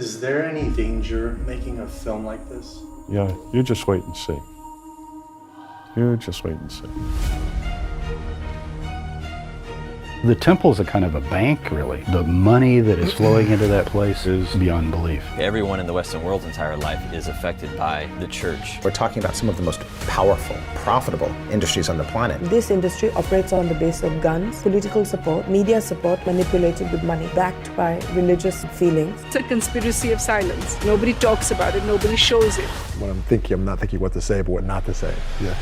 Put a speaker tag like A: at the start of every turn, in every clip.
A: Is there any danger making a film like this?
B: Yeah, you just wait and see. You just wait and see.
C: The temple's a kind of a bank, really. The money that is flowing into that place is beyond belief.
D: Everyone in the Western world's entire life is affected by the church.
E: We're talking about some of the most powerful, profitable industries on the planet.
F: This industry operates on the basis of guns, political support, media support manipulated with money, backed by religious feelings.
G: It's a conspiracy of silence. Nobody talks about it, nobody shows it.
H: When I'm thinking, I'm not thinking what to say, but what not to say. Yeah.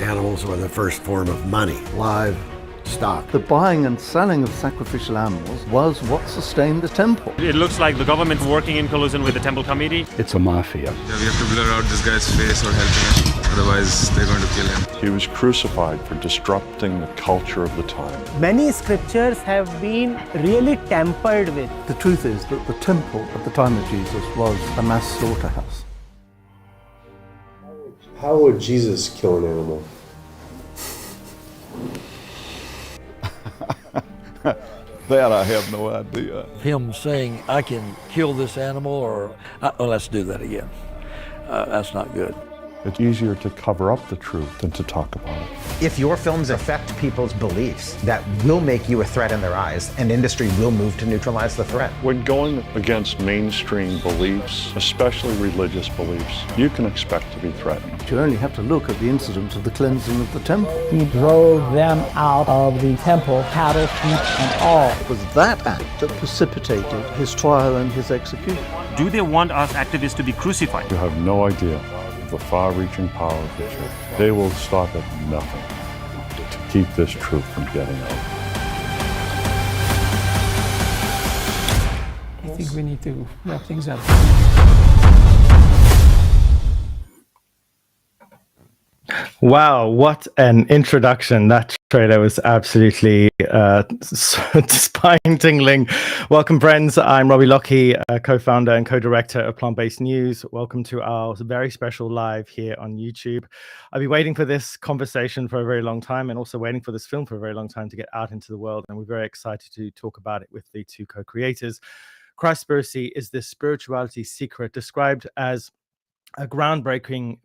I: Animals were the first form of money, live stock.
J: The buying and selling of sacrificial animals was what sustained the temple.
K: It looks like the government's working in collusion with the temple committee.
C: It's a mafia.
L: Yeah, we have to blur out this guy's face or help him, otherwise they're going to kill him.
B: He was crucified for disrupting the culture of the time.
M: Many scriptures have been really tampered with.
J: The truth is that the temple at the time of Jesus was a mass slaughterhouse.
A: How would Jesus kill an animal?
I: That I have no idea.
N: Him saying, I can kill this animal, or let's do that again. That's not good.
B: It's easier to cover up the truth than to talk about it.
E: If your films affect people's beliefs, that will make you a threat in their eyes, and industry will move to neutralize the threat.
B: When going against mainstream beliefs, especially religious beliefs, you can expect to be threatened.
J: You only have to look at the incident of the cleansing of the temple.
M: He drove them out of the temple, cattle, sheep, and all.
J: It was that act that precipitated his trial and his execution.
K: Do they want us activists to be crucified?
B: You have no idea the far-reaching power of the church. They will stop at nothing to keep this truth from getting out.
M: I think we need to wrap things up.
O: Wow, what an introduction. That trailer was absolutely spine-tingling. Welcome, friends. I'm Robbie Lockie, co-founder and co-director of Plant-Based News. Welcome to our very special live here on YouTube. I've been waiting for this conversation for a very long time and also waiting for this film for a very long time to get out into the world. And we're very excited to talk about it with the two co-creators. Christspiracy is the spirituality secret described as a groundbreaking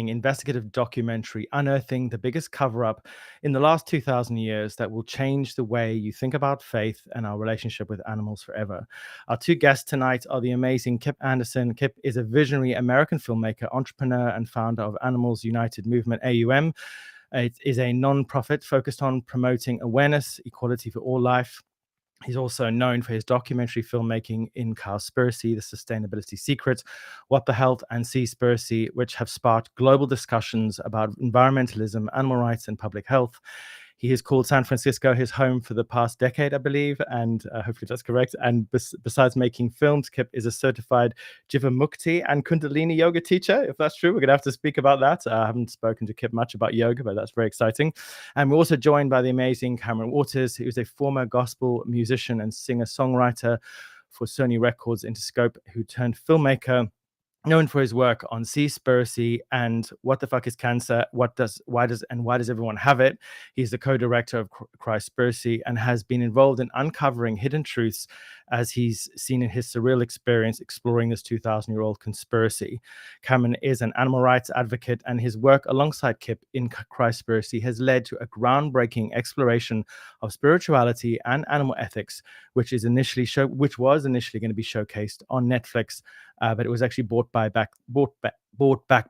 O: investigative documentary unearthing the biggest cover-up in the last 2,000 years that will change the way you think about faith and our relationship with animals forever. Our two guests tonight are the amazing Kip Andersen. Kip is a visionary American filmmaker, entrepreneur, and founder of Animals United Movement, AUM. It is a non-profit focused on promoting awareness, equality for all life. He's also known for his documentary filmmaking in Cowspiracy, The Sustainability Secret, What the Health, and Seaspiracy, which have sparked global discussions about environmentalism, animal rights, and public health. He has called San Francisco his home for the past decade, I believe, and hopefully that's correct. And besides making films, Kip is a certified Jivamukti and Kundalini yoga teacher. If that's true, we're going to have to speak about that. I haven't spoken to Kip much about yoga, but that's very exciting. And we're also joined by the amazing Kameron, who is a former gospel musician and singer-songwriter for Sony Records Interscope, who turned filmmaker, known for his work on Seaspiracy and What the Fuck is Cancer? Why does everyone have it? He's the co-director of Christspiracy and has been involved in uncovering hidden truths as he's seen in his surreal experience exploring this 2,000-year-old conspiracy. Kameron is an animal rights advocate, and his work alongside Kip in Christspiracy has led to a groundbreaking exploration of spirituality and animal ethics, which was initially going to be showcased on Netflix, but it was actually bought back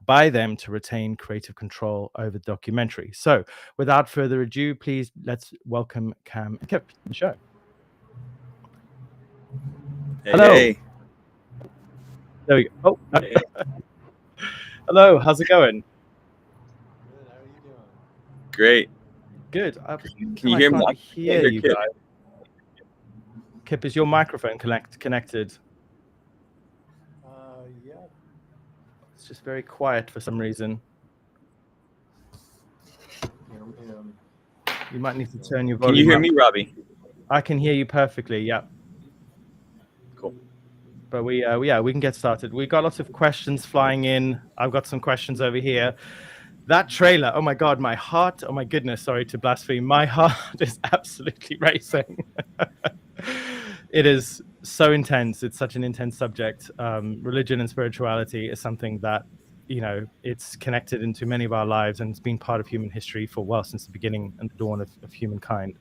O: by them to retain creative control over the documentary. So, without further ado, please let's welcome Cam and Kip to the show. Hello.
D: Hey.
O: There we go. Oh. Hey. Hello. How's it going?
D: Good. How are you doing? Great.
O: Good.
D: Can you hear me?
O: I hear you guys. Kip, is your microphone connected?
A: Yeah.
O: It's just very quiet for some reason. You might need to turn your volume.
D: Can you hear
O: up.
D: me, Robbie?
O: I can hear you perfectly. Yeah.
D: Cool.
O: But we can get started. We got lots of questions flying in. I've got some questions over here. That trailer, oh my God, my heart, oh my goodness, sorry to blaspheme. My heart is absolutely racing. It is so intense. It's such an intense subject. Religion and spirituality is something that, it's connected into many of our lives, and it's been part of human history for, well, since the beginning and the dawn of humankind.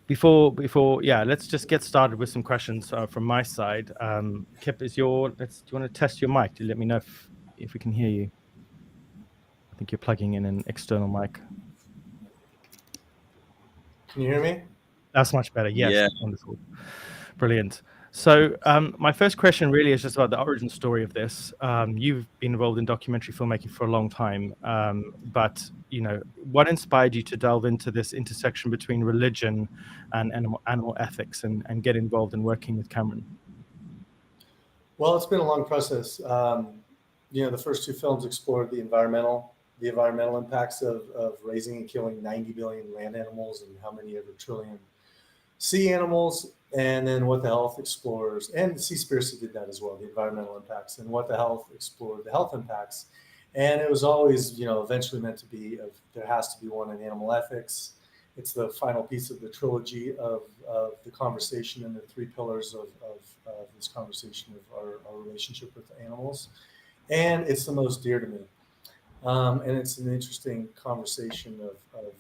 O: Before, let's just get started with some questions from my side. Kip, do you want to test your mic? Let me know if we can hear you. I think you're plugging in an external mic.
A: Can you hear me?
O: That's much better. Yes.
D: Yeah.
O: Wonderful. Brilliant. So my first question really is just about the origin story of this. You've been involved in documentary filmmaking for a long time, but what inspired you to delve into this intersection between religion and animal ethics and get involved in working with Kameron?
A: Well, it's been a long process. The first two films explored the environmental impacts of raising and killing 90 billion land animals and how many ever trillion sea animals. And then What the Health explores, and Seaspiracy did that as well, the environmental impacts, and What the Health explored the health impacts. And it was always, eventually meant to be, there has to be one in animal ethics. It's the final piece of the trilogy of the conversation and the three pillars of this conversation of our relationship with animals. And it's the most dear to me. And it's an interesting conversation of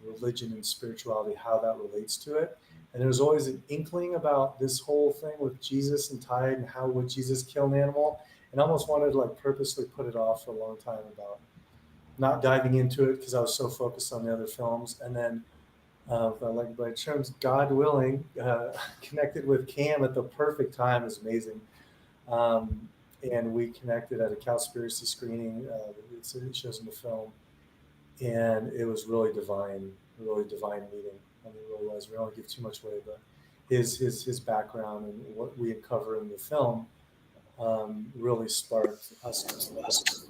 A: religion and spirituality, how that relates to it. And there's always an inkling about this whole thing with Jesus and tide and how would Jesus kill an animal. And I almost wanted to purposely put it off for a long time about not diving into it because I was so focused on the other films. And then by terms, God willing, connected with Cam at the perfect time. Is amazing. And we connected at a Cowspiracy screening. It shows in the film. And it was really divine meeting. I mean, it really was. We don't want to give too much away, but his background and what we uncover in the film really sparked us.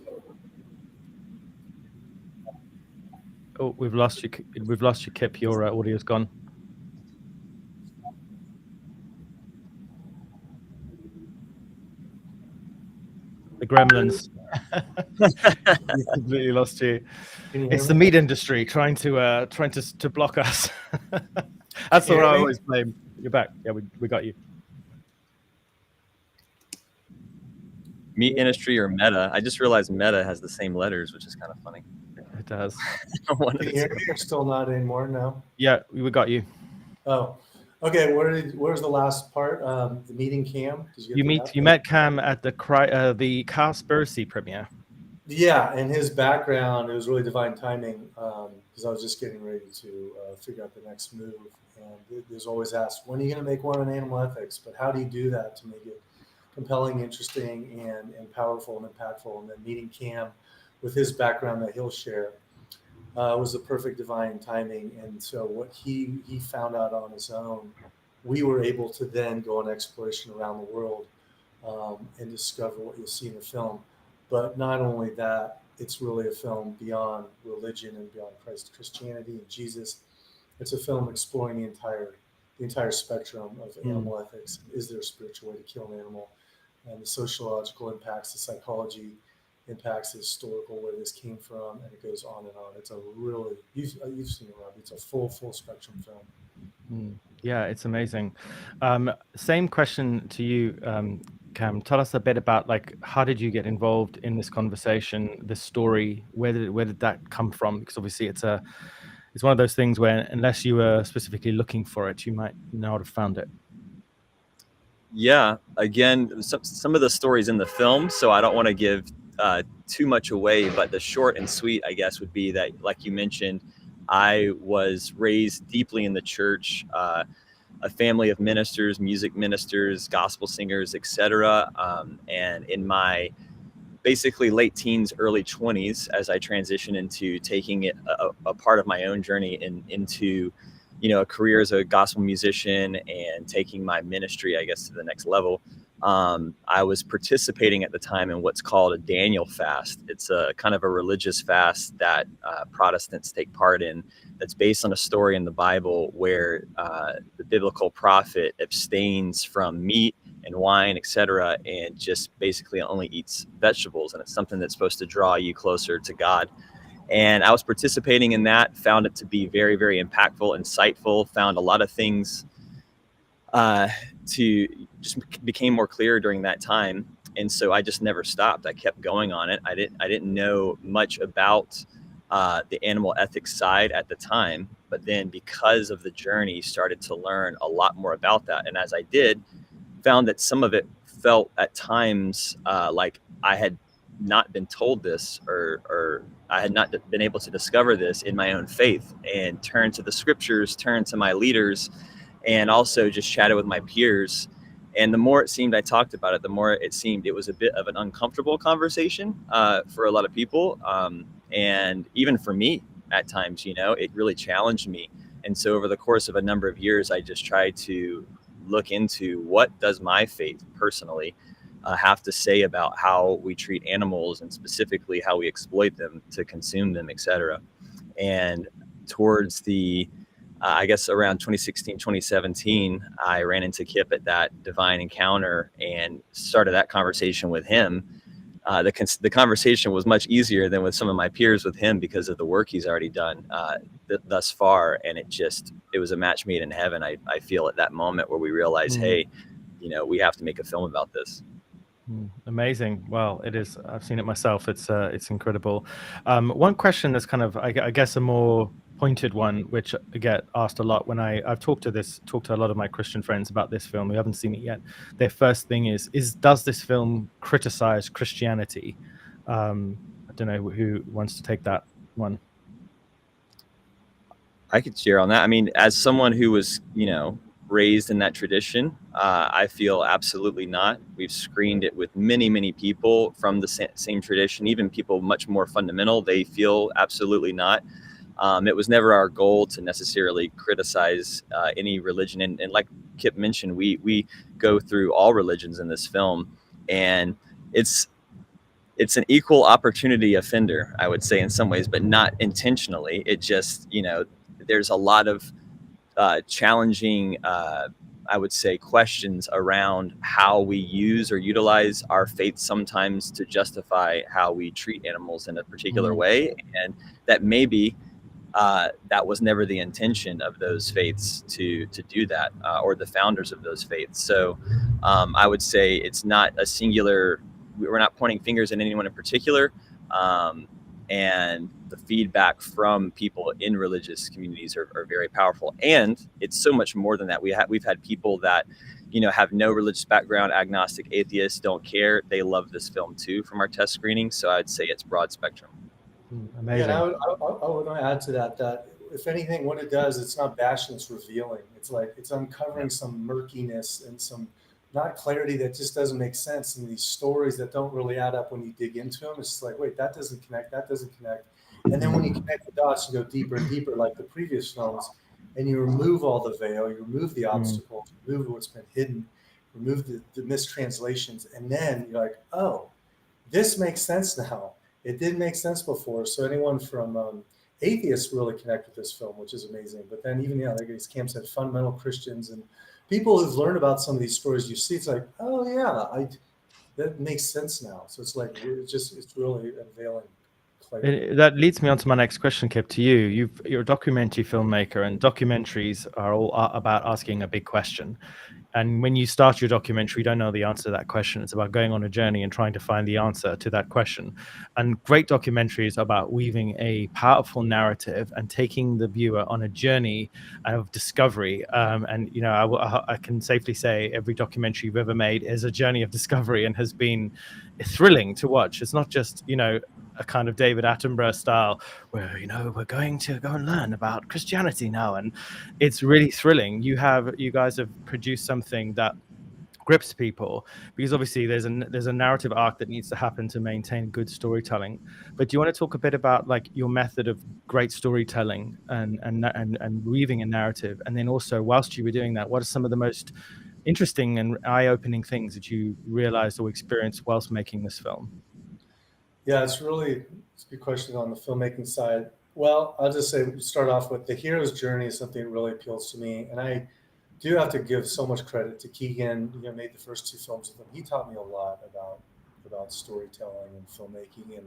O: Oh, we've lost you. We've lost you, Kip. Your audio's gone. The gremlins. We completely lost you. It's the meat industry trying to block us. That's what I always blame. You're back. Yeah, we got you.
D: Meat industry or Meta? I just realized Meta has the same letters, which is kind of funny.
O: It does.
A: Can you hear me or still not anymore now?
O: Yeah, we got you.
A: Oh, okay. Where's the last part? The meeting Cam?
O: You met Cam at the Cowspiracy premiere.
A: Yeah, and his background, it was really divine timing because I was just getting ready to figure out the next move. And there's always asked, when are you going to make one on animal ethics? But how do you do that to make it compelling, interesting, and powerful and impactful? And then meeting Cam with his background that he'll share was the perfect divine timing. And so what he found out on his own, we were able to then go on exploration around the world and discover what you'll see in the film. But not only that, it's really a film beyond religion and beyond Christianity and Jesus. It's a film exploring the entire spectrum of animal ethics. Is there a spiritual way to kill an animal? And the sociological impacts, the psychology impacts, the historical, where this came from, and it goes on and on. It's a really, you've seen it, Robbie. It's a full spectrum film.
O: Yeah, it's amazing. Same question to you, Cam. Tell us a bit about how did you get involved in this conversation, this story? Where did that come from? Because obviously it's one of those things where unless you were specifically looking for it, you might not have found it.
D: Yeah, again, some of the stories in the film, so I don't want to give too much away, but the short and sweet, I guess, would be that, like you mentioned, I was raised deeply in the church, a family of ministers, music ministers, gospel singers, etc. And in my basically late teens, early 20s, as I transitioned into taking it a part of my own journey into a career as a gospel musician and taking my ministry, I guess, to the next level. I was participating at the time in what's called a Daniel fast. It's a kind of a religious fast that Protestants take part in, that's based on a story in the Bible where the biblical prophet abstains from meat and wine, etc., and just basically only eats vegetables. And it's something that's supposed to draw you closer to God. And I was participating in that, found it to be very, very impactful, insightful, found a lot of things to just became more clear during that time. And so I just never stopped. I kept going on it. I didn't know much about the animal ethics side at the time, but then because of the journey, started to learn a lot more about that. And as I did, found that some of it felt at times like I had not been told this, or I had not been able to discover this in my own faith, and turned to the scriptures, turned to my leaders, and also just chatted with my peers. And the more it seemed I talked about it, the more it seemed it was a bit of an uncomfortable conversation for a lot of people. And even for me at times, it really challenged me. And so over the course of a number of years, I just tried to look into what does my faith personally have to say about how we treat animals, and specifically how we exploit them to consume them, etc. And towards the I guess around 2016, 2017, I ran into Kip at that divine encounter and started that conversation with him. The conversation was much easier than with some of my peers with him because of the work he's already done thus far. And it was a match made in heaven. I feel at that moment where we realized, hey, we have to make a film about this.
O: Amazing. Well, it is. I've seen it myself. It's incredible. One question that's kind of, I guess, a more pointed one, which I get asked a lot when I've talked to a lot of my Christian friends about this film who haven't seen it yet. Their first thing is does this film criticize Christianity? I don't know who wants to take that one.
D: I could share on that. I mean, as someone who was, raised in that tradition, I feel absolutely not. We've screened it with many, many people from the same tradition, even people much more fundamental. They feel absolutely not. It was never our goal to necessarily criticize any religion. And like Kip mentioned, we go through all religions in this film, and it's an equal opportunity offender, I would say, in some ways, but not intentionally. It just, there's a lot of challenging, I would say, questions around how we use or utilize our faith sometimes to justify how we treat animals in a particular way. And that maybe that was never the intention of those faiths to do that, or the founders of those faiths. So I would say it's not a singular, we're not pointing fingers at anyone in particular. And the feedback from people in religious communities are very powerful. And it's so much more than that. We've had people that, have no religious background, agnostic, atheists, don't care. They love this film too from our test screening. So I'd say it's broad spectrum.
O: Amazing.
A: Yeah, I would add to that if anything, what it does, it's not bashing, it's revealing. It's like it's uncovering some murkiness and some not clarity that just doesn't make sense in these stories that don't really add up when you dig into them. It's like, wait, that doesn't connect. And then when you connect the dots, you go deeper and deeper like the previous films, and you remove all the veil, you remove the obstacles, remove what's been hidden, remove the mistranslations, and then you're like, oh, this makes sense now. It didn't make sense before. So anyone from atheists really connect with this film, which is amazing. But then even, like as Cam said, fundamental Christians and people who've learned about some of these stories, you see, it's like, oh yeah, that makes sense now. So it's like, it's really unveiling clarity.
O: That leads me on to my next question, Kip, to you. You're a documentary filmmaker, and documentaries are all about asking a big question. And when you start your documentary, you don't know the answer to that question. It's about going on a journey and trying to find the answer to that question. And great documentaries are about weaving a powerful narrative and taking the viewer on a journey of discovery. I can safely say every documentary you've ever made is a journey of discovery and has been thrilling to watch. It's not just, a kind of David Attenborough style where, we're going to go and learn about Christianity now. And it's really thrilling. You guys have produced something that grips people, because obviously there's a narrative arc that needs to happen to maintain good storytelling. But do you want to talk a bit about like your method of great storytelling and weaving a narrative? And then also, whilst you were doing that, what are some of the most interesting and eye-opening things that you realized or experienced whilst making this film?
A: Yeah, it's a good question on the filmmaking side. Well, I'll just say, start off with the hero's journey is something that really appeals to me. And I do have to give so much credit to Keegan, made the first two films with him. He taught me a lot about storytelling and filmmaking.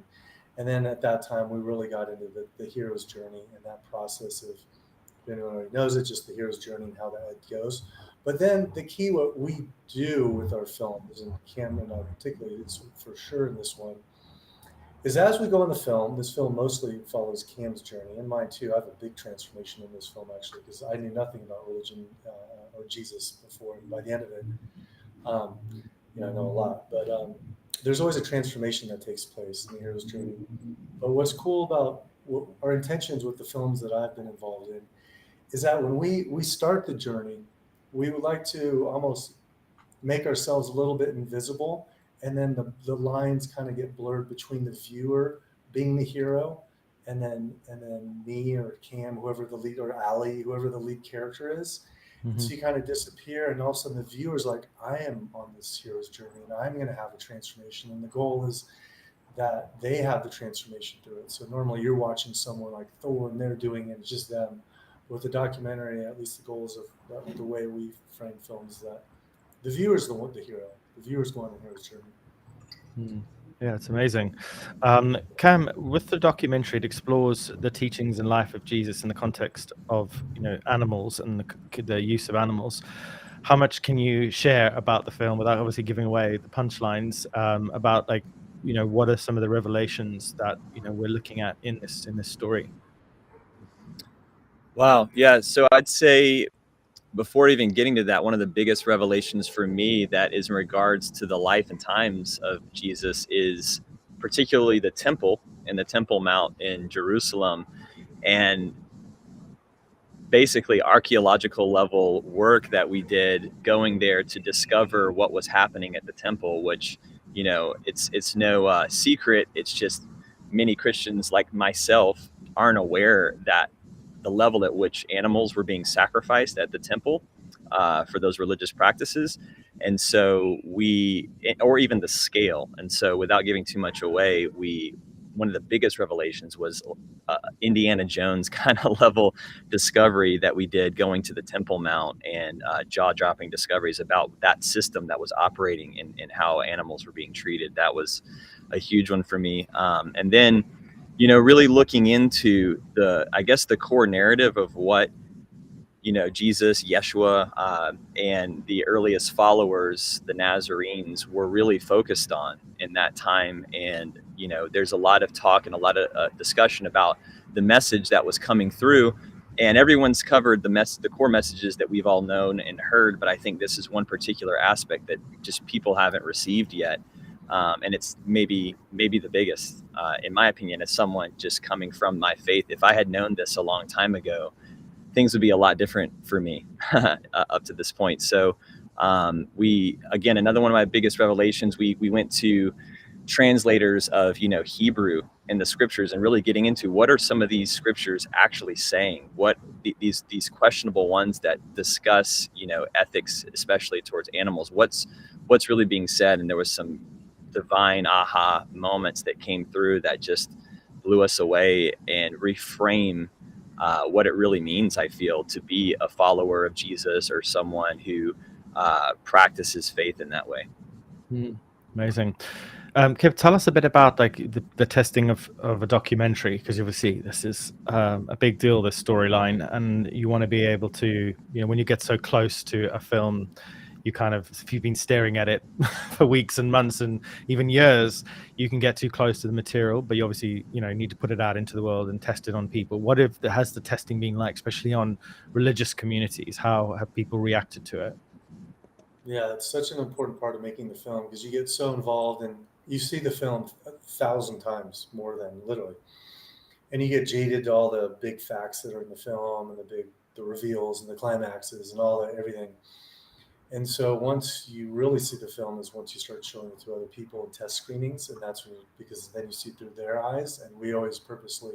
A: And then at that time, we really got into the hero's journey and that process of, if anyone already knows it, just the hero's journey and how that goes. But then the key, what we do with our films, and Cameron particularly is for sure in this one, is as we go in the film, this film mostly follows Cam's journey, and mine too. I have a big transformation in this film, actually, because I knew nothing about religion or Jesus before, and by the end of it, I know a lot. But there's always a transformation that takes place in the hero's journey. But what's cool about our intentions with the films that I've been involved in is that when we start the journey, we would like to almost make ourselves a little bit invisible, and then the lines kind of get blurred between the viewer being the hero and then me or Cam, whoever the lead, or Ali, whoever the lead character is. Mm-hmm. So you kind of disappear, and all of a sudden the viewer's like, I am on this hero's journey and I'm going to have a transformation, and the goal is that they have the transformation through it. So normally you're watching someone like Thor and they're doing it, it's just them. With the documentary, at least the goals of the way we frame films, that the viewer's the hero. The viewer's going on the hero's journey.
O: Mm. Yeah, it's amazing. Cam, with the documentary, it explores the teachings and life of Jesus in the context of animals and the use of animals. How much can you share about the film without obviously giving away the punchlines? About what are some of the revelations that we're looking at in this story?
D: Wow, yeah. So I'd say, before even getting to that, one of the biggest revelations for me that is in regards to the life and times of Jesus is particularly the temple and the Temple Mount in Jerusalem, and basically archaeological level work that we did going there to discover what was happening at the temple, which, it's no secret. It's just many Christians like myself aren't aware that the level at which animals were being sacrificed at the temple for those religious practices. And so or even the scale. And so without giving too much away, one of the biggest revelations was Indiana Jones kind of level discovery that we did going to the Temple Mount, and jaw-dropping discoveries about that system that was operating and how animals were being treated. That was a huge one for me. And then, really looking into the core narrative of what, Jesus, Yeshua, and the earliest followers, the Nazarenes, were really focused on in that time. And, there's a lot of talk and a lot of discussion about the message that was coming through, and everyone's covered the core messages that we've all known and heard. But I think this is one particular aspect that just people haven't received yet. And it's maybe the biggest, in my opinion, as someone just coming from my faith. If I had known this a long time ago, things would be a lot different for me up to this point. So again, another one of my biggest revelations, we went to translators of, Hebrew in the scriptures, and really getting into what are some of these scriptures actually saying, what these questionable ones that discuss, ethics, especially towards animals, what's really being said. And there was some divine aha moments that came through that just blew us away and reframe what it really means, I feel, to be a follower of Jesus or someone who practices faith in that way.
O: Amazing. Kip, tell us a bit about the testing of a documentary, because obviously this is a big deal, this storyline, and you want to be able to, when you get so close to a film, if you've been staring at it for weeks and months and even years, you can get too close to the material, but you obviously, need to put it out into the world and test it on people. What has the testing been like, especially on religious communities? How have people reacted to it?
A: Yeah, it's such an important part of making the film, because you get so involved and you see the film 1,000 times more than literally, and you get jaded to all the big facts that are in the film and the reveals and the climaxes and all that, everything. And so once you really see the film is once you start showing it to other people in test screenings, and that's because then you see through their eyes. And we always purposely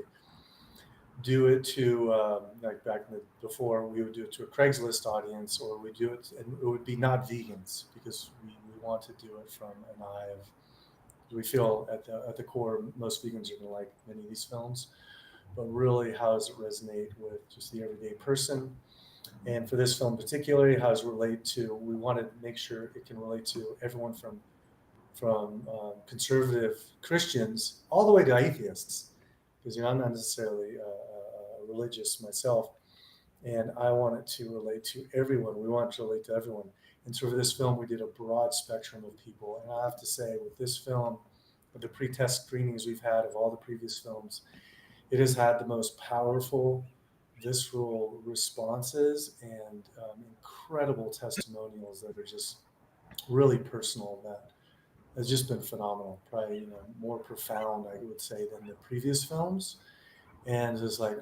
A: do it to like back before, we would do it to a Craigslist audience, or we do it, and it would be not vegans, because we want to do it from an eye of, we feel at the core most vegans are going to like many of these films, but really how does it resonate with just the everyday person? And for this film particularly, how does it relate to, we want to make sure it can relate to everyone from conservative Christians all the way to atheists, because I'm not necessarily religious myself, And I want it to relate to everyone. We want it to relate to everyone. And so for this film, we did a broad spectrum of people. And I have to say, with this film, with the pre-test screenings we've had of all the previous films, it has had the most powerful, visceral responses and incredible testimonials that are just really personal. That has just been phenomenal. Probably more profound, I would say, than the previous films. And it's like,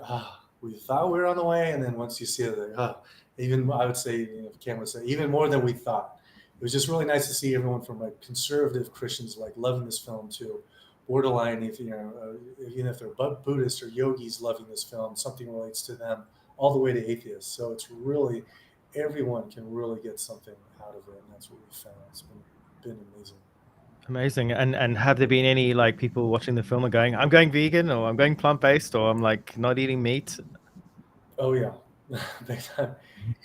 A: we thought we were on the way, and then once you see it, like, even I would say, Cam would say, even more than we thought. It was just really nice to see everyone from like conservative Christians like loving this film to borderline, even if they're Buddhists or yogis loving this film, something relates to them, all the way to atheists. So it's really, everyone can really get something out of it, and that's what we found. It's been amazing.
O: Amazing. And have there been any like people watching the film and going, I'm going vegan, or I'm going plant-based, or I'm like not eating meat?
A: Oh yeah, big time.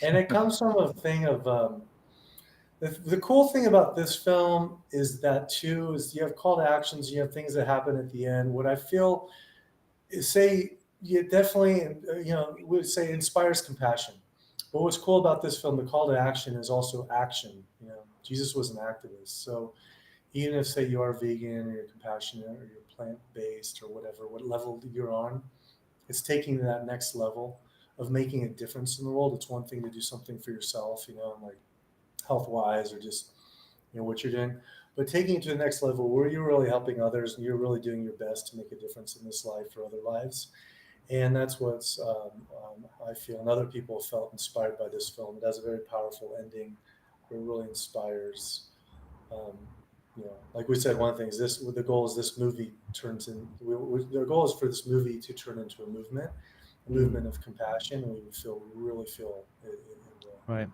A: And it comes from a thing of the cool thing about this film is that too is you have call to actions, you have things that happen at the end. What I feel is, say, you definitely would say inspires compassion. But what's cool about this film, the call to action is also action. Jesus was an activist, so even if, say, you are vegan or you're compassionate or you're plant-based or whatever, what level you're on, it's taking that next level of making a difference in the world. It's one thing to do something for yourself, like health-wise or just, what you're doing, but taking it to the next level where you're really helping others and you're really doing your best to make a difference in this life for other lives. And that's what's, I feel, and other people felt inspired by this film. It has a very powerful ending where it really inspires. Like we said, one thing is this: the goal is this movie turns in. The goal is for this movie to turn into a movement of compassion. And we really feel it.
O: Right,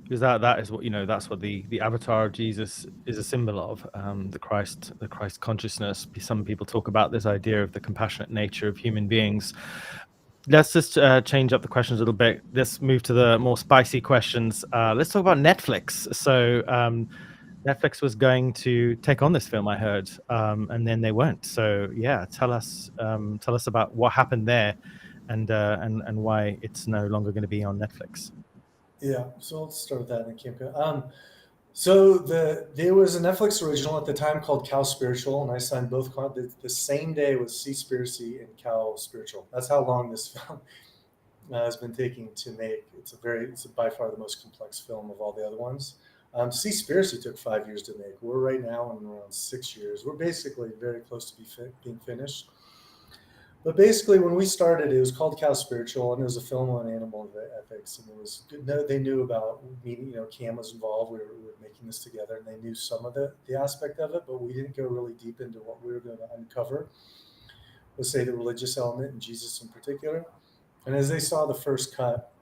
O: because that is what that's what the avatar of Jesus is a symbol of. The Christ consciousness. Some people talk about this idea of the compassionate nature of human beings. Let's just change up the questions a little bit. Let's move to the more spicy questions. Let's talk about Netflix. So Netflix was going to take on this film, I heard, and then they weren't. So yeah, tell us about what happened there, and why it's no longer going to be on Netflix.
A: Yeah, so let's start with that, and keep going. So there was a Netflix original at the time called Cowspiracial, and I signed both the same day with Seaspiracy and Cowspiracial. That's how long this film has been taking to make. It's by far the most complex film of all the other ones. Seaspiracy took 5 years to make. We're right now in around 6 years. We're basically very close to being finished. But basically, when we started, it was called Cowspiracial, and it was a film on animal ethics. And it was good. They knew about me. Cam was involved. We were making this together, and they knew some of the aspect of it, but we didn't go really deep into what we were going to uncover. Let's say the religious element and Jesus in particular. And as they saw the first cut,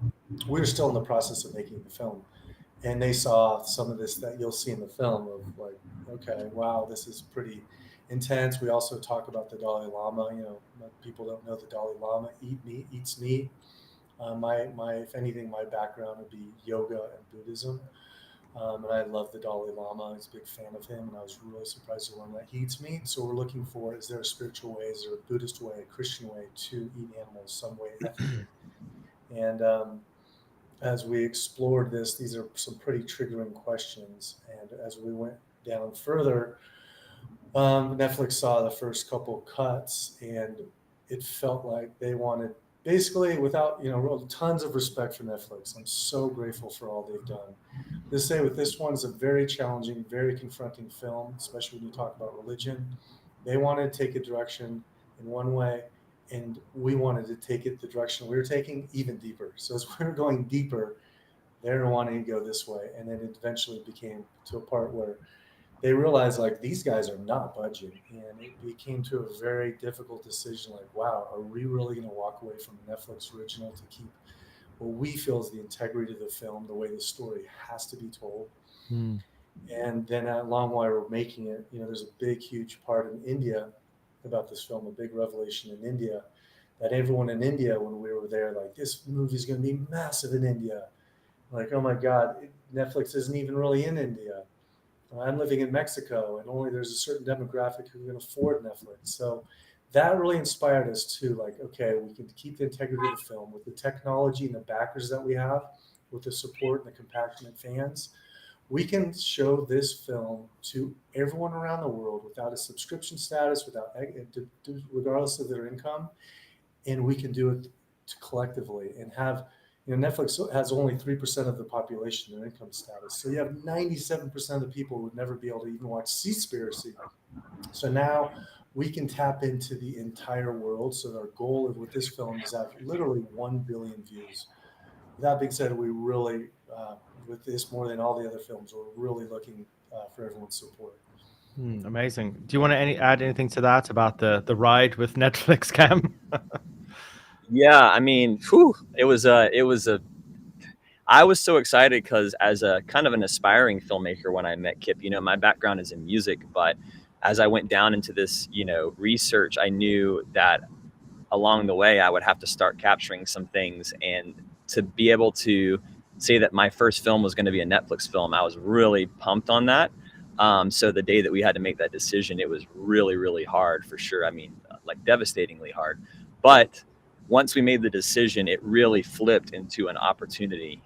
A: we were still in the process of making the film. And they saw some of this that you'll see in the film of like, okay, wow, this is pretty intense. We also talk about the Dalai Lama. People don't know the Dalai Lama eats meat. If anything, my background would be yoga and Buddhism. And I love the Dalai Lama. I was a big fan of him, and I was really surprised to learn that he eats meat. So we're looking for, is there a spiritual way, is there a Buddhist way, a Christian way to eat animals some way ethically? And as we explored this, these are some pretty triggering questions. And as we went down further, Netflix saw the first couple cuts, and it felt like they wanted, basically, without tons of respect for Netflix. I'm so grateful for all they've done. Let's say with this one is a very challenging, very confronting film, especially when you talk about religion. They wanted to take a direction in one way, and we wanted to take it the direction we were taking even deeper. So as we were going deeper, they were wanting to go this way, and then it eventually became to a part where they realized like these guys are not budging, and it came to a very difficult decision. Like, wow, are we really going to walk away from the Netflix original to keep what we feel is the integrity of the film, the way the story has to be told? And then along while we're making it, there's a big, huge part in India about this film, a big revelation in India, that everyone in India, when we were there, like, this movie's going to be massive in India. Like, oh my God, Netflix isn't even really in India. I'm living in Mexico, and only there's a certain demographic who can afford Netflix. So that really inspired us to like, okay, we can keep the integrity of the film with the technology and the backers that we have, with the support and the compassionate fans. We can show this film to everyone around the world without a subscription status, regardless of their income, and we can do it collectively and have, Netflix has only 3% of the population their income status, so you have 97% of the people who would never be able to even watch Seaspiracy. So now we can tap into the entire world. So our goal with this film is to have literally 1 billion views. That being said, we really, with this more than all the other films, we're really looking for everyone's support.
O: Amazing. Do you want to add anything to that about the ride with Netflix, Cam?
D: Yeah, I mean, it was I was so excited because as a kind of an aspiring filmmaker when I met Kip, my background is in music, but as I went down into this, research, I knew that along the way I would have to start capturing some things, and to be able to say that my first film was going to be a Netflix film, I was really pumped on that. So the day that we had to make that decision, it was really, really hard for sure. I mean, like devastatingly hard. But once we made the decision, it really flipped into an opportunity.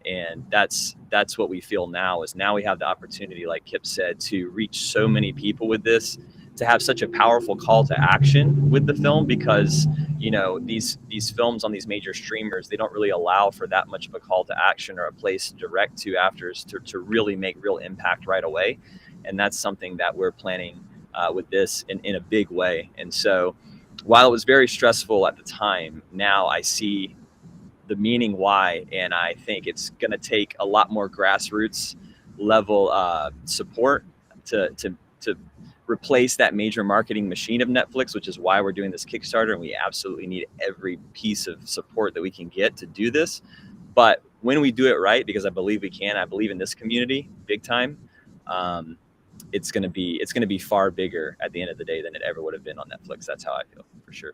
D: And that's what we feel now, is now we have the opportunity, like Kip said, to reach so many people with this, to have such a powerful call to action with the film, because these films on these major streamers, they don't really allow for that much of a call to action or a place direct to afters to really make real impact right away. And that's something that we're planning with this in a big way. And so while it was very stressful at the time, now I see the meaning why, and I think it's going to take a lot more grassroots level support to replace that major marketing machine of Netflix, which is why we're doing this Kickstarter, and we absolutely need every piece of support that we can get to do this. But when we do it right, because I believe we can, I believe in this community big time, it's going to be far bigger at the end of the day than it ever would have been on Netflix. That's how I feel, for sure.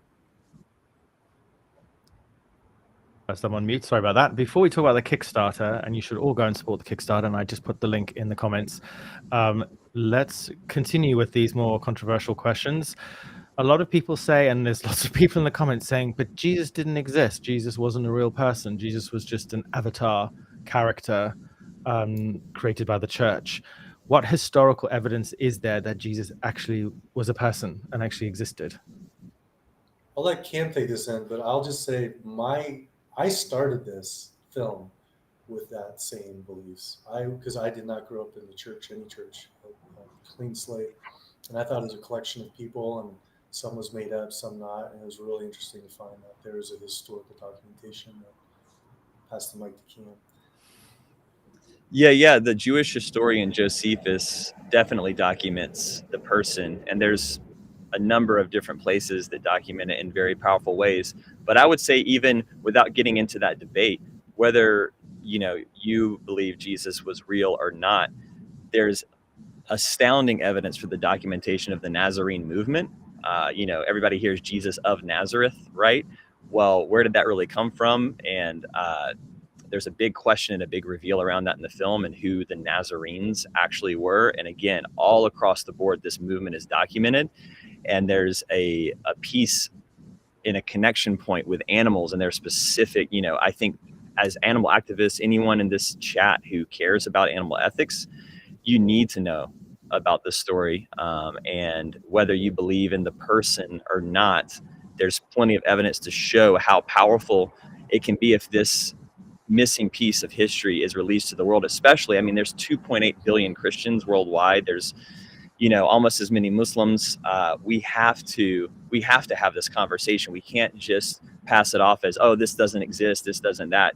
O: I'm on mute. Sorry about that. Before we talk about the Kickstarter, and you should all go and support the Kickstarter, and I just put the link in the comments. Let's continue with these more controversial questions. A lot of people say, and there's lots of people in the comments saying, but Jesus didn't exist. Jesus wasn't a real person. Jesus was just an avatar character created by the church. What historical evidence is there that Jesus actually was a person and actually existed?
A: I'll let Cam take this in, but I'll just say I started this film with that same beliefs. Because I did not grow up in the church, any church, a clean slate. And I thought it was a collection of people, and some was made up, some not. And it was really interesting to find that there is a historical documentation. Pass the mic to Cam.
D: Yeah. The Jewish historian Josephus definitely documents the person, and there's a number of different places that document it in very powerful ways. But I would say, even without getting into that debate, whether you believe Jesus was real or not, there's astounding evidence for the documentation of the Nazarene movement. Everybody hears Jesus of Nazareth, right? Well, where did that really come from? And there's a big question and a big reveal around that in the film, and who the Nazarenes actually were. And again, all across the board, this movement is documented. And there's a piece in a connection point with animals and their specific, I think as animal activists, anyone in this chat who cares about animal ethics, you need to know about this story. And whether you believe in the person or not, there's plenty of evidence to show how powerful it can be if this missing piece of history is released to the world. Especially, there's 2.8 billion Christians worldwide. There's almost as many Muslims. We have to have this conversation. We can't just pass it off as, oh, this doesn't exist, this doesn't that,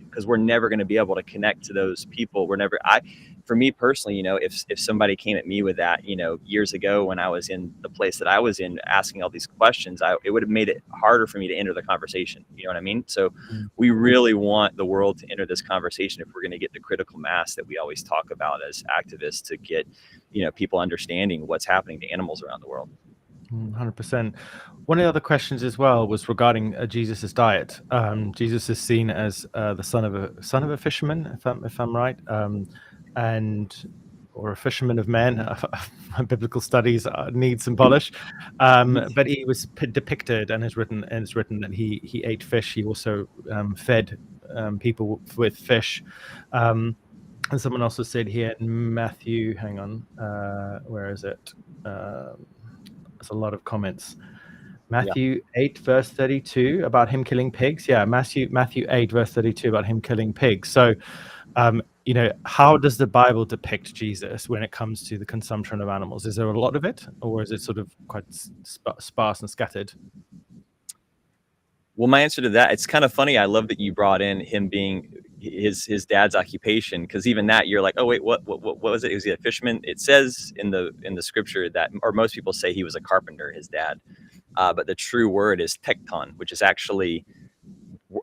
D: because we're never going to be able to connect to those people. For me personally, if somebody came at me with that, years ago when I was in the place that I was in asking all these questions, it would have made it harder for me to enter the conversation. You know what I mean? So we really want the world to enter this conversation if we're going to get the critical mass that we always talk about as activists, to get, people understanding what's happening to animals around the world.
O: 100%. One of the other questions as well was regarding Jesus's diet. Jesus is seen as the son of a fisherman, if I'm right. And or a fisherman of men. My biblical studies need some polish, but he was depicted and it's written that he ate fish. He also fed people with fish. And someone also said here in Matthew, hang on, where is it? There's a lot of comments. Matthew 8 verse 32 about him killing pigs. Yeah, Matthew 8 verse 32 about him killing pigs. So, how does the Bible depict Jesus when it comes to the consumption of animals? Is there a lot of it, or is it sort of quite sparse and scattered?
D: Well, my answer to that, it's kind of funny. I love that you brought in him being his dad's occupation, because even that you're like, oh wait, what was it? Was he a fisherman? It says in the scripture that, or most people say he was a carpenter, his dad. But the true word is tekton, which is actually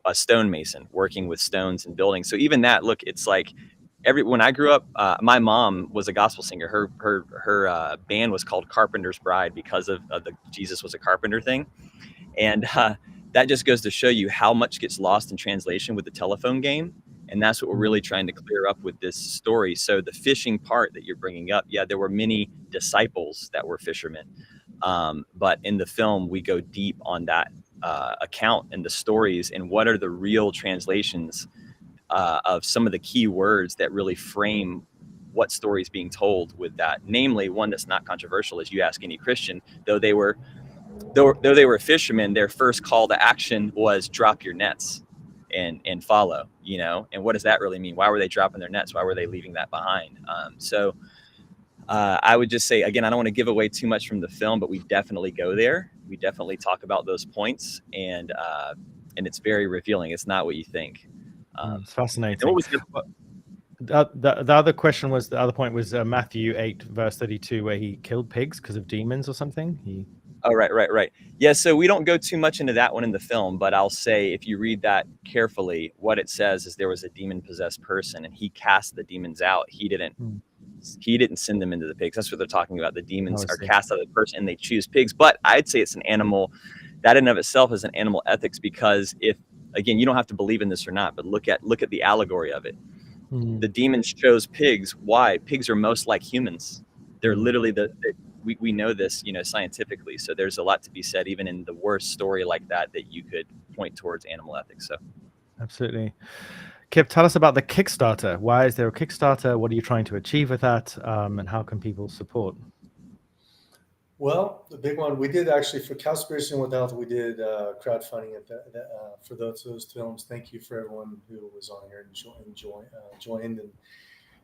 D: a stonemason working with stones and building. So even that, look, it's like when I grew up, my mom was a gospel singer. Her band was called Carpenter's Bride because of the Jesus was a carpenter thing. And that just goes to show you how much gets lost in translation with the telephone game. And that's what we're really trying to clear up with this story. So the fishing part that you're bringing up, yeah, there were many disciples that were fishermen. But in the film, we go deep on that account and the stories and what are the real translations of some of the key words that really frame what story is being told with that. Namely, one that's not controversial, as you ask any Christian, though they were fishermen, their first call to action was drop your nets and follow, and what does that really mean? Why were they dropping their nets? Why were they leaving that behind? So I would just say, again, I don't want to give away too much from the film, but we definitely go there. We definitely talk about those points, and it's very revealing. It's not what you think.
O: It's fascinating.
D: What was
O: the other question was, the other point was Matthew 8 verse 32, where he killed pigs because of demons or something.
D: Oh, right. Yeah, so we don't go too much into that one in the film, but I'll say if you read that carefully, what it says is there was a demon-possessed person, and he cast the demons out. He didn't send them into the pigs. That's what they're talking about. The demons are cast out of the person, and they choose pigs. But I'd say it's an animal, that in and of itself is an animal ethics, because if, again, you don't have to believe in this or not, but look at the allegory of it. The demons chose pigs. Why? Pigs are most like humans. They're literally we know this, scientifically. So there's a lot to be said, even in the worst story like that you could point towards animal ethics. So,
O: absolutely. Kip, tell us about the Kickstarter. Why is there a Kickstarter? What are you trying to achieve with that? And how can people support?
A: Well, the big one we did actually for Cowspiracy and Without, we did crowdfunding for those films. Thank you for everyone who was on here and joined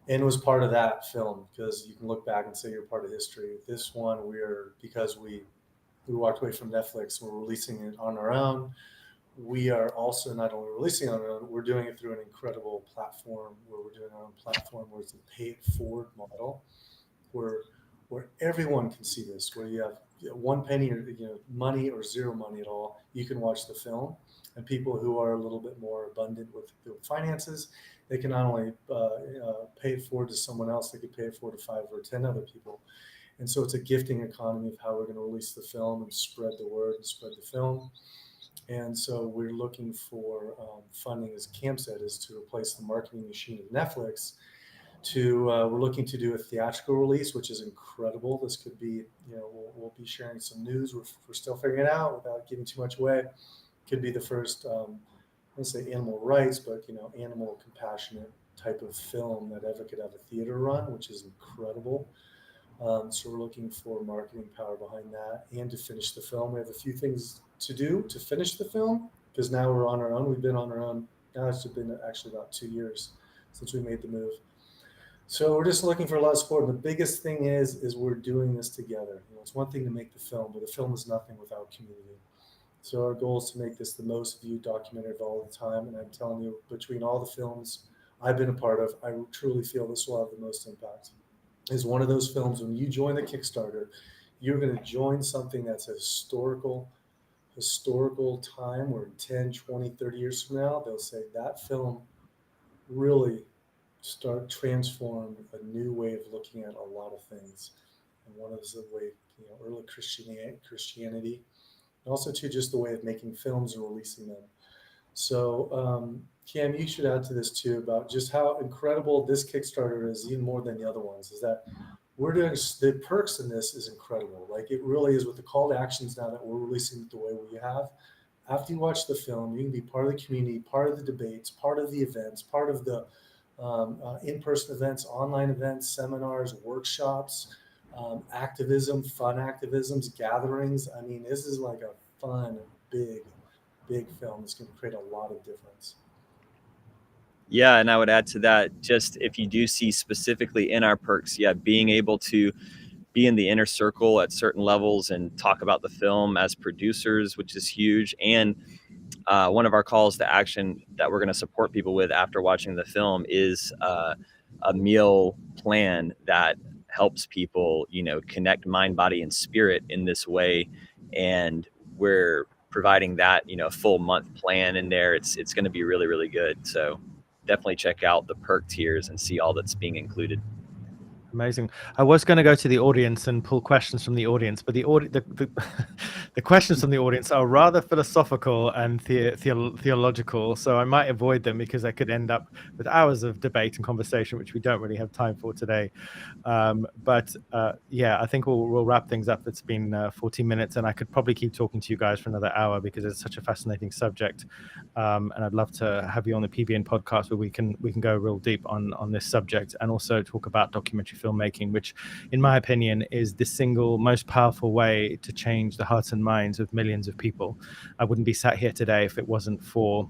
A: and was part of that film, because you can look back and say you're part of history. This one, because we walked away from Netflix, we're releasing it on our own. We are also not only releasing on our own, we're doing it through an incredible platform where we're doing our own platform where it's a pay it forward model, where everyone can see this, where you have one penny or money or zero money at all, you can watch the film. And people who are a little bit more abundant with finances, they can not only pay it forward to someone else, they could pay it forward to 5 or 10 other people. And so it's a gifting economy of how we're going to release the film and spread the word and spread the film. And so we're looking for funding, as Cam said, is to replace the marketing machine of Netflix. We're looking to do a theatrical release, which is incredible. This could be, we'll be sharing some news. We're still figuring it out without giving too much away. Could be the first, I wouldn't say animal rights, but animal compassionate type of film that ever could have a theater run, which is incredible. So we're looking for marketing power behind that, and to finish the film. We have a few things to do to finish the film, because now we're on our own. We've been on our own. Now it's been actually about 2 years since we made the move. So we're just looking for a lot of support. And the biggest thing is we're doing this together. It's one thing to make the film, but the film is nothing without community. So our goal is to make this the most viewed documentary of all the time. And I'm telling you, between all the films I've been a part of, I truly feel this will have the most impact. Is one of those films, when you join the Kickstarter, you're going to join something that's a historical time where 10, 20, 30 years from now, they'll say that film really transformed a new way of looking at a lot of things. And one of the way, early Christianity, and also too, just the way of making films and releasing them. So, Cam, you should add to this too about just how incredible this Kickstarter is, even more than the other ones. Is that we're doing the perks in this is incredible. Like it really is with the call to actions now that we're releasing it the way we have. After you watch the film, you can be part of the community, part of the debates, part of the events, part of the in-person events, online events, seminars, workshops, activism, fun activisms, gatherings. I mean, this is like a fun, big film that's going to create a lot of difference.
D: Yeah, and I would add to that, just if you do see specifically in our perks, being able to be in the inner circle at certain levels and talk about the film as producers, which is huge. And one of our calls to action that we're going to support people with after watching the film is a meal plan that helps people, connect mind, body, and spirit in this way. And we're providing that, full month plan in there. It's going to be really, really good. So definitely check out the perk tiers and see all that's being included.
O: Amazing. I was going to go to the audience and pull questions from the audience, but the questions from the audience are rather philosophical and theological, so I might avoid them because I could end up with hours of debate and conversation, which we don't really have time for today. But I think we'll wrap things up. It's been 14 minutes, and I could probably keep talking to you guys for another hour because it's such a fascinating subject. And I'd love to have you on the PBN podcast where we can go real deep on this subject and also talk about documentary filmmaking, which in my opinion is the single most powerful way to change the hearts and minds of millions of people. I wouldn't be sat here today if it wasn't for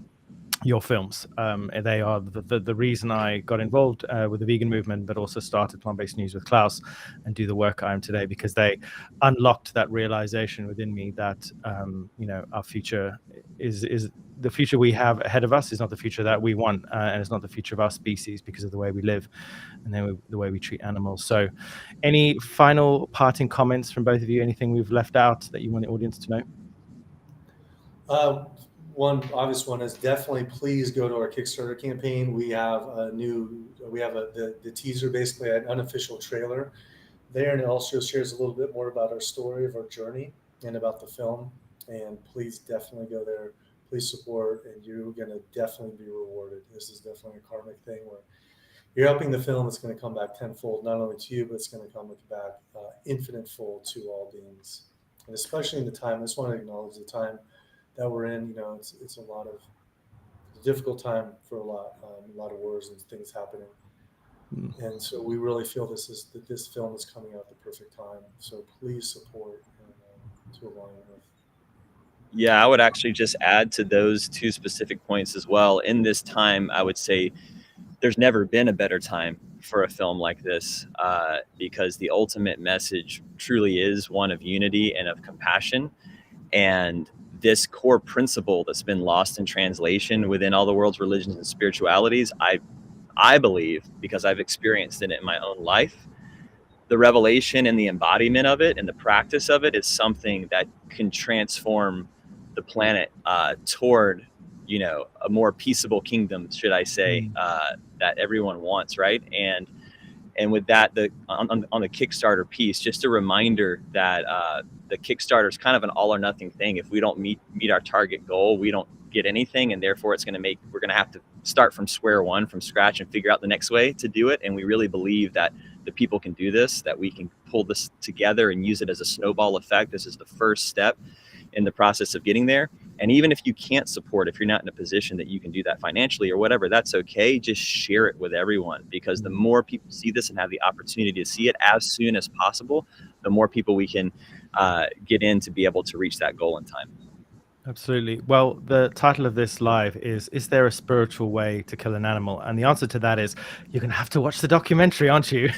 O: your films. They are the reason I got involved with the vegan movement, but also started Plant-Based News with Klaus and do the work I am today, because they unlocked that realization within me that our future is the future we have ahead of us is not the future that we want, and it's not the future of our species because of the way we live and the way we treat animals. So any final parting comments from both of you? Anything we've left out that you want the audience to know?
A: One obvious one is definitely please go to our Kickstarter campaign. We have the teaser, basically an unofficial trailer there, and it also shares a little bit more about our story of our journey and about the film. And please definitely go there. Please support, and you're going to definitely be rewarded. This is definitely a karmic thing where you're helping the film. It's going to come back tenfold, not only to you, but it's going to come back infinite fold to all beings. And especially in the time, I just want to acknowledge the time that we're in. It's a difficult time for a lot of wars and things happening. And so we really feel that this film is coming out at the perfect time. So please support to align with.
D: Yeah, I would actually just add to those two specific points as well. In this time, I would say there's never been a better time for a film like this, because the ultimate message truly is one of unity and of compassion. And this core principle that's been lost in translation within all the world's religions and spiritualities, I believe, because I've experienced it in my own life, the revelation and the embodiment of it and the practice of it is something that can transform the planet toward, a more peaceable kingdom, should I say, that everyone wants, right? And with that, on the Kickstarter piece, just a reminder that the Kickstarter is kind of an all or nothing thing. If we don't meet our target goal, we don't get anything, and therefore we're going to have to start from square one, from scratch, and figure out the next way to do it. And we really believe that the people can do this, that we can pull this together and use it as a snowball effect. This is the first step in the process of getting there. And even if you can't support, if you're not in a position that you can do that financially or whatever, that's okay. Just share it with everyone, because the more people see this and have the opportunity to see it as soon as possible, the more people we can get in to be able to reach that goal in time.
O: Absolutely. Well, the title of this live is there a spiritual way to kill an animal? And the answer to that is you're going to have to watch the documentary, aren't you?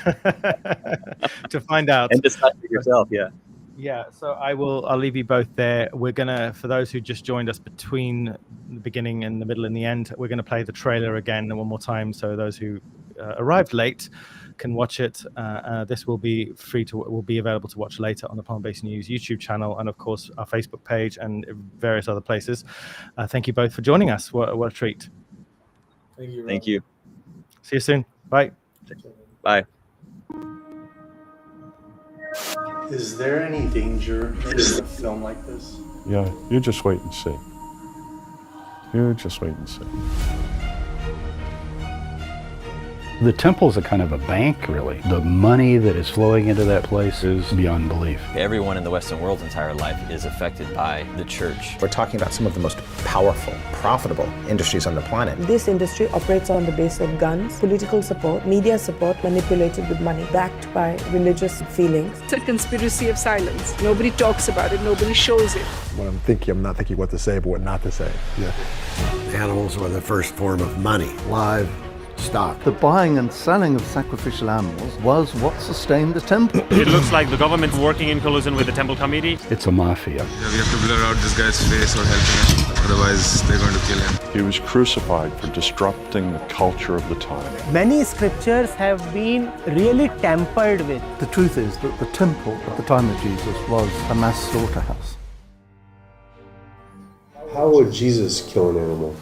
O: To find out.
D: And decide for yourself, yeah.
O: Yeah, so I'll leave you both there. We're gonna, for those who just joined us between the beginning and the middle and the end, we're gonna play the trailer again one more time, so those who arrived late can watch it. This will be will be available to watch later on the Plant-Based News YouTube channel, and of course our Facebook page and various other places. Thank you both for joining us. What a treat.
A: Thank you.
D: Thank you.
O: See you soon. Bye.
D: Bye.
A: Is there any danger in a film like this?
B: Yeah, you just wait and see. You just wait and see.
C: The temple's a kind of a bank, really. The money that is flowing into that place is beyond belief.
D: Everyone in the Western world's entire life is affected by the church.
E: We're talking about some of the most powerful, profitable industries on the planet.
F: This industry operates on the basis of guns, political support, media support manipulated with money, backed by religious feelings.
G: It's a conspiracy of silence. Nobody talks about it, nobody shows it.
H: When I'm not thinking what to say, but what not to say. Yeah.
I: Animals were the first form of money. Live stock.
J: The buying and selling of sacrificial animals was what sustained the temple.
K: It looks like the government working in collusion with the temple committee.
C: It's a mafia.
L: Yeah, we have to blur out this guy's face or helping him. Otherwise, they're going to kill him.
B: He was crucified for disrupting the culture of the time.
M: Many scriptures have been really tampered with.
J: The truth is that the temple at the time of Jesus was a mass slaughterhouse.
P: How would Jesus kill an animal?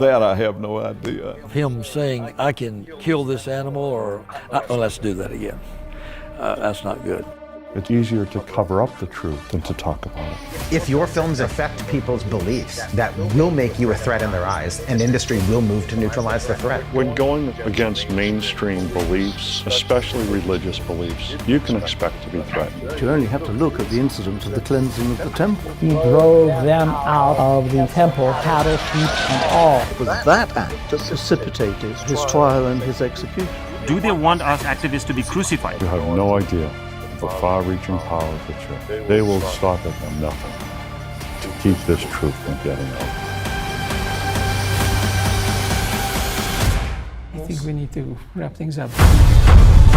N: That I have no idea. Him saying, I can kill this animal, or let's do that again. That's not good.
B: It's easier to cover up the truth than to talk about it.
E: If your films affect people's beliefs, that will make you a threat in their eyes, and industry will move to neutralize the threat.
B: When going against mainstream beliefs, especially religious beliefs, you can expect to be threatened.
J: You only have to look at the incident of the cleansing of the temple.
M: He drove them out of the temple, cattle, sheep, and all.
J: It was that act that precipitated his trial and his execution.
K: Do they want us activists to be crucified?
B: You have no idea the far-reaching power of the church. They will stop at nothing to keep this truth from getting out.
M: I think we need to wrap things up.